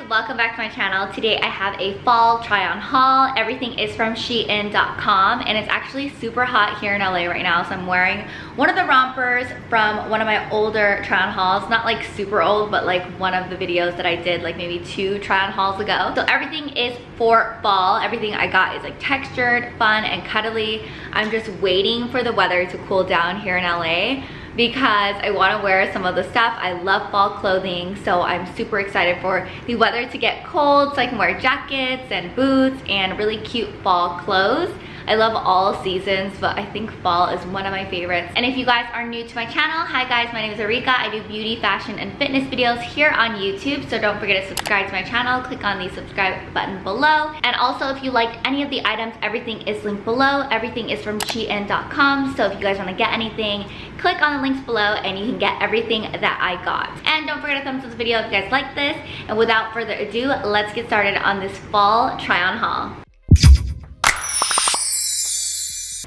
welcome back to my channel. Today I have a fall try on haul. Everything is from SHEIN.com and it's actually super hot here in LA right now, so I'm wearing one of the rompers from one of my older try on hauls. Not like super old, but like one of the videos that I did like maybe 2 try on hauls ago. So everything is for fall. Everything I got is like textured, fun, and cuddly. I'm just waiting for the weather to cool down here in LA because I want to wear some of the stuff. I love fall clothing, so I'm super excited for the weather to get cold so I can wear jackets and boots and really cute fall clothes. I love all seasons, but I think fall is one of my favorites. And if you guys are new to my channel, hi guys, my name is Arika. I do beauty, fashion, and fitness videos here on YouTube, so don't forget to subscribe to my channel. Click on the subscribe button below. And also, if you like any of the items, everything is linked below. Everything is from SHEIN.com, so if you guys want to get anything, click on the links below and you can get everything that I got. And don't forget to thumbs up this video if you guys like this. And without further ado, let's get started on this fall try on haul.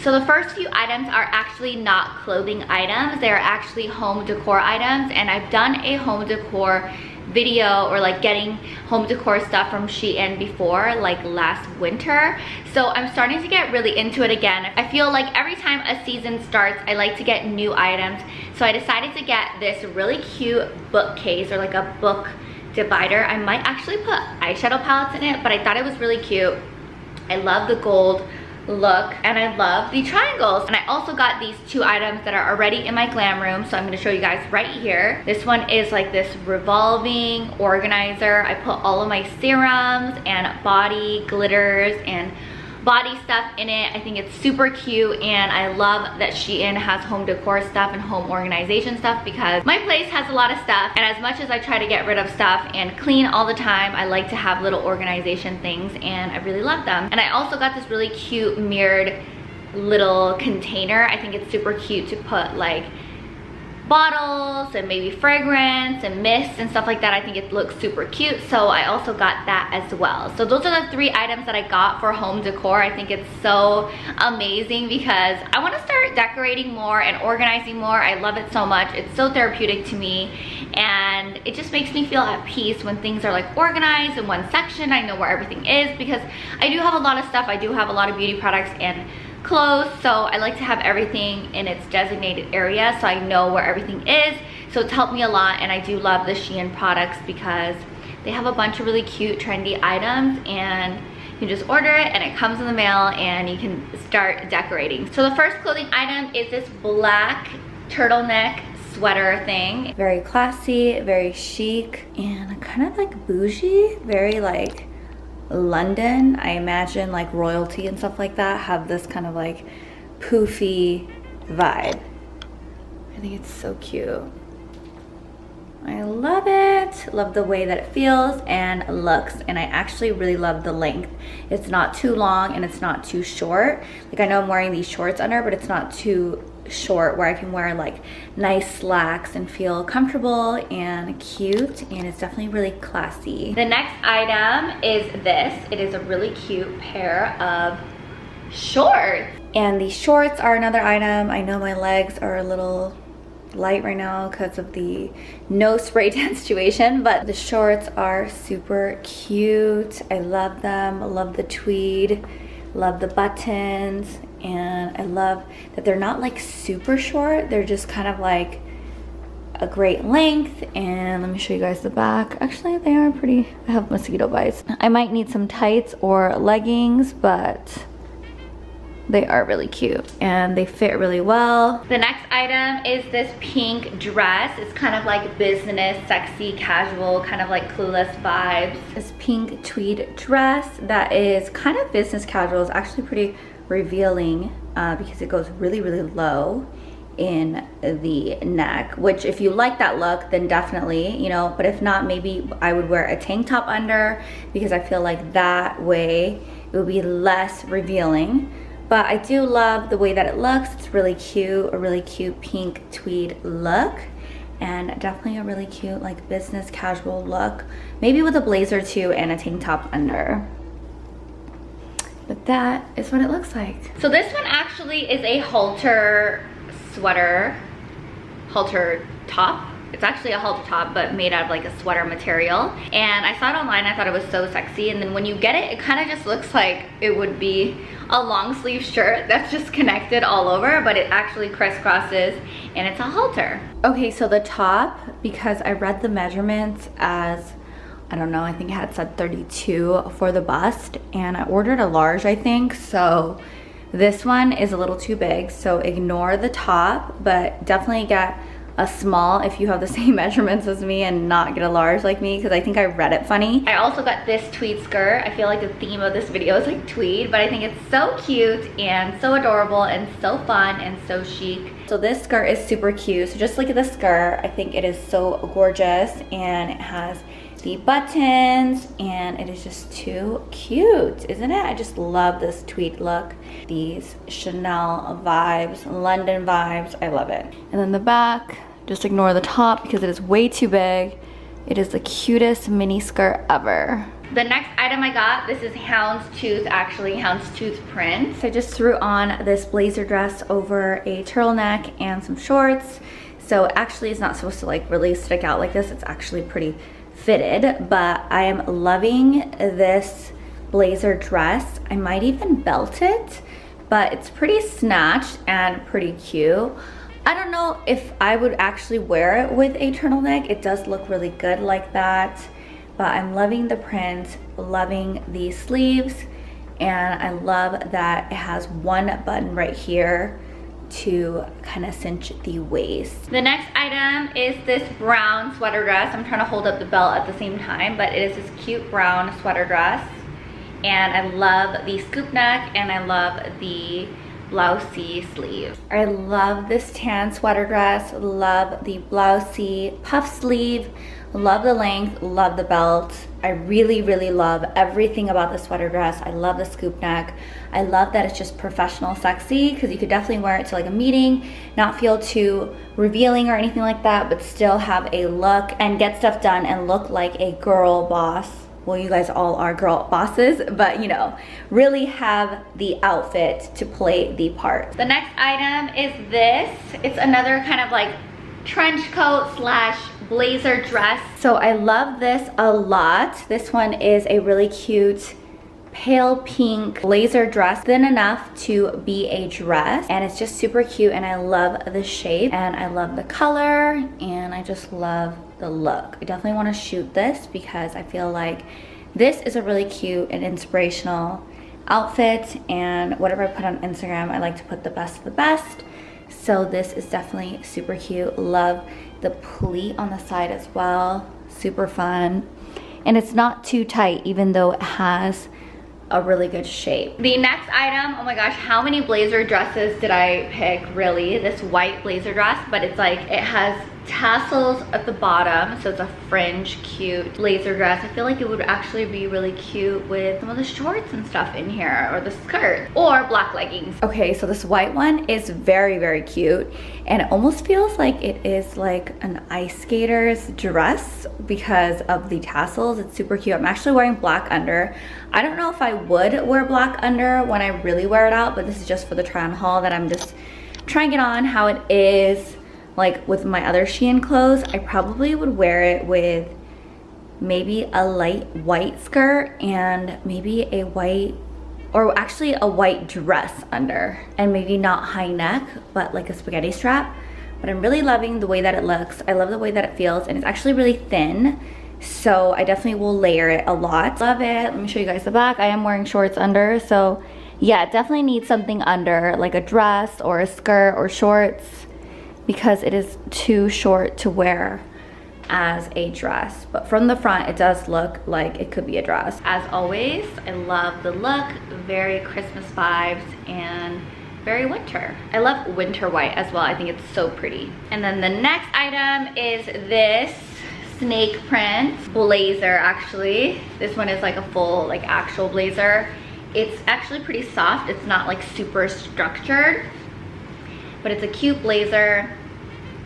So the first few items are actually not clothing items. They are actually home decor items, and I've done a home decor video or like getting home decor stuff from SHEIN before, like last winter. So I'm starting to get really into it again. I feel like every time a season starts, I like to get new items. So I decided to get this really cute bookcase, or like a book divider. I might actually put eyeshadow palettes in it, but I thought it was really cute. I love the gold look and I love the triangles. And I also got these 2 items that are already in my glam room, so I'm going to show you guys right here. This one is like this revolving organizer. I put all of my serums and body glitters and body stuff in it. I think it's super cute, and I love that SHEIN has home decor stuff and home organization stuff because my place has a lot of stuff, and as much as I try to get rid of stuff and clean all the time, I like to have little organization things, and I really love them. And I also got this really cute mirrored little container. I think it's super cute to put like bottles and maybe fragrance and mist and stuff like that. I think it looks super cute, so I also got that as well. So those are the 3 items that I got for home decor. I think it's so amazing because I want to start decorating more and organizing more. I love it so much. It's so therapeutic to me, and it just makes me feel at peace when things are like organized in one section. I know where everything is because I do have a lot of stuff. I do have a lot of beauty products and clothes, so I like to have everything in its designated area so I know where everything is. So it's helped me a lot, and I do love the SHEIN products because they have a bunch of really cute trendy items, and you can just order it and it comes in the mail and you can start decorating. So the first clothing item is this black turtleneck sweater thing. Very classy, very chic, and kind of like bougie, very like London. I imagine like royalty and stuff like that have this kind of like poofy vibe. I think it's so cute. I love it. Love the way that it feels and looks, and I actually really love the length. It's not too long and it's not too short. Like, I know I'm wearing these shorts under, but it's not too short where I can wear like nice slacks and feel comfortable and cute, and it's definitely really classy. The next item is this. It is a really cute pair of shorts, and these shorts are another item. I know my legs are a little light right now because of the no spray tan situation, but the shorts are super cute. I love them. I love the tweed, love the buttons, and I love that they're not like super short. They're just kind of like a great length. And let me show you guys the back. Actually, they are pretty. I have mosquito bites. I might need some tights or leggings, but they are really cute and they fit really well. The next item is this pink dress. It's kind of like business, sexy, casual, kind of like Clueless vibes. This pink tweed dress that is kind of business casual is actually pretty revealing because it goes really, really low in the neck, which if you like that look, then definitely, you know, but if not, maybe I would wear a tank top under because I feel like that way it would be less revealing. But I do love the way that it looks. It's really cute, a really cute pink tweed look, and definitely a really cute like business casual look, maybe with a blazer too and a tank top under. But that is what it looks like. So this one actually is a halter sweater, halter top. It's actually a halter top, but made out of like a sweater material. And I saw it online, I thought it was so sexy. And then when you get it, it kind of just looks like it would be a long sleeve shirt that's just connected all over, but it actually crisscrosses and it's a halter. Okay, so the top, because I read the measurements as, I don't know, I think it had said 32 for the bust, and I ordered a large, I think, so this one is a little too big, so ignore the top, but definitely get a small if you have the same measurements as me and not get a large like me, because I think I read it funny. I also got this tweed skirt. I feel like the theme of this video is like tweed, but I think it's so cute and so adorable and so fun and so chic. So this skirt is super cute. So just look at the skirt. I think it is so gorgeous, and it has the buttons, and it is just too cute, isn't it? I just love this tweed look. These Chanel vibes, London vibes, I love it. And then the back, just ignore the top because it is way too big. It is the cutest mini skirt ever. The next item I got, this is houndstooth, actually houndstooth print. So I just threw on this blazer dress over a turtleneck and some shorts. So actually it's not supposed to like really stick out like this. It's actually pretty fitted, but I am loving this blazer dress. I might even belt it, but it's pretty snatched and pretty cute. I don't know if I would actually wear it with a turtleneck. It does look really good like that, but I'm loving the print, loving the sleeves, and I love that it has one button right here to kind of cinch the waist. The next item is this brown sweater dress. I'm trying to hold up the belt at the same time, but it is this cute brown sweater dress, and I love the scoop neck and I love the blousey sleeve. I love this tan sweater dress, love the blousey puff sleeve, love the length, love the belt. I really, really love everything about the sweater dress. I love the scoop neck. I love that it's just professional sexy, because you could definitely wear it to like a meeting, not feel too revealing or anything like that, but still have a look and get stuff done and look like a girl boss. Well, you guys all are girl bosses, but you know, really have the outfit to play the part. The next item is this. It's another kind of like trench coat slash blazer dress. So I love this a lot. This one is a really cute pale pink blazer dress, thin enough to be a dress, and it's just super cute, and I love the shape and I love the color, and I just love the look. I definitely want to shoot this because I feel like this is a really cute and inspirational outfit, and whatever I put on Instagram, I like to put the best of the best. So this is definitely super cute. Love the pleat on the side as well, super fun, and it's not too tight even though it has a really good shape. The next item, oh my gosh, how many blazer dresses did I pick? Really, this white blazer dress, but it's like it has tassels at the bottom, so it's a fringe cute blazer dress. I feel like it would actually be really cute with some of the shorts and stuff in here, or the skirt, or black leggings. Okay, so this white one is very, very cute, and it almost feels like it is like an ice skater's dress because of the tassels. It's super cute. I'm actually wearing black under. I don't know if I would wear black under when I really wear it out, but this is just for the try on haul that I'm just trying it on how it is. Like with my other SHEIN clothes, I probably would wear it with maybe a light white skirt and maybe a white, or actually a white dress under, and maybe not high neck, but like a spaghetti strap. But I'm really loving the way that it looks. I love the way that it feels, and it's actually really thin, so I definitely will layer it a lot. Love it. Let me show you guys the back. I am wearing shorts under, so yeah, it definitely needs something under, like a dress or a skirt or shorts, because it is too short to wear as a dress. But from the front, it does look like it could be a dress. As always, I love the look, very Christmas vibes and very winter. I love winter white as well. I think it's so pretty. And then the next item is this snake print blazer. Actually, this one is like a full, like actual blazer. It's actually pretty soft. It's not like super structured, but it's a cute blazer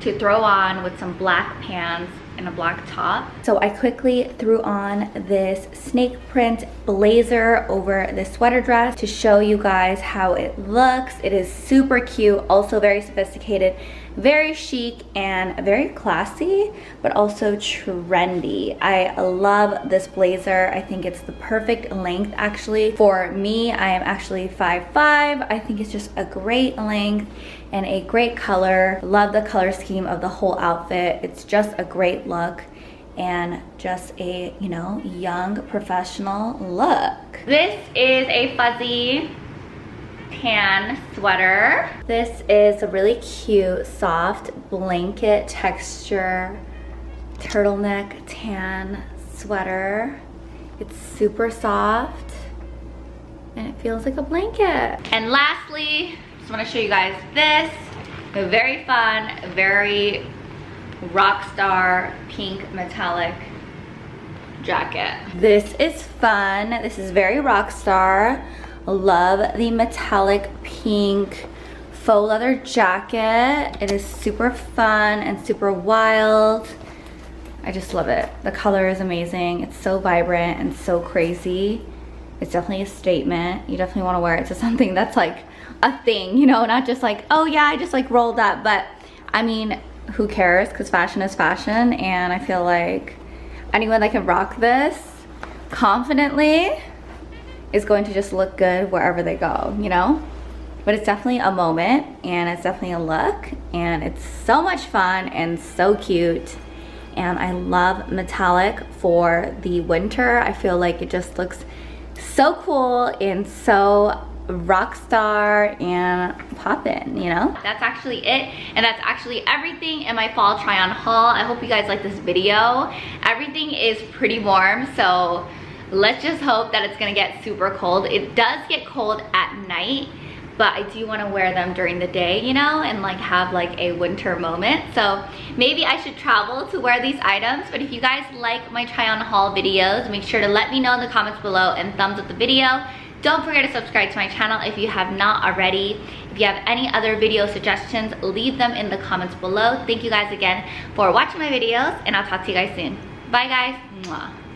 to throw on with some black pants and a black top. So I quickly threw on this snake print blazer over this sweater dress to show you guys how it looks. It is super cute, also very sophisticated, very chic and very classy, but also trendy. I love this blazer. I think it's the perfect length actually. For me, I am actually 5'5". I think it's just a great length and a great color. Love the color scheme of the whole outfit. It's just a great look and just a, you know, young professional look. This is a fuzzy tan sweater. This is a really cute soft blanket texture turtleneck tan sweater. It's super soft and it feels like a blanket. And lastly, just want to show you guys this. A very fun, very rock star pink metallic jacket. This is fun. This is very rock star. Love the metallic pink faux leather jacket. It is super fun and super wild. I just love it. The color is amazing. It's so vibrant and so crazy. It's definitely a statement. You definitely want to wear it to something that's like a thing, you know, not just like, oh yeah, I just like rolled up. But I mean, who cares? Because fashion is fashion, and I feel like anyone that can rock this confidently is going to just look good wherever they go, you know? But it's definitely a moment, and it's definitely a look, and it's so much fun and so cute. And I love metallic for the winter. I feel like it just looks so cool and so rock star and poppin', you know? That's actually it, and that's actually everything in my fall try on haul. I hope you guys like this video. Everything is pretty warm, so let's just hope that it's gonna get super cold. It does get cold at night, but I do want to wear them during the day, you know, and like have like a winter moment. So maybe I should travel to wear these items. But if you guys like my try on haul videos, make sure to let me know in the comments below and thumbs up the video. Don't forget to subscribe to my channel if you have not already. If you have any other video suggestions, leave them in the comments below. Thank you guys again for watching my videos, and I'll talk to you guys soon. Bye guys. Mwah.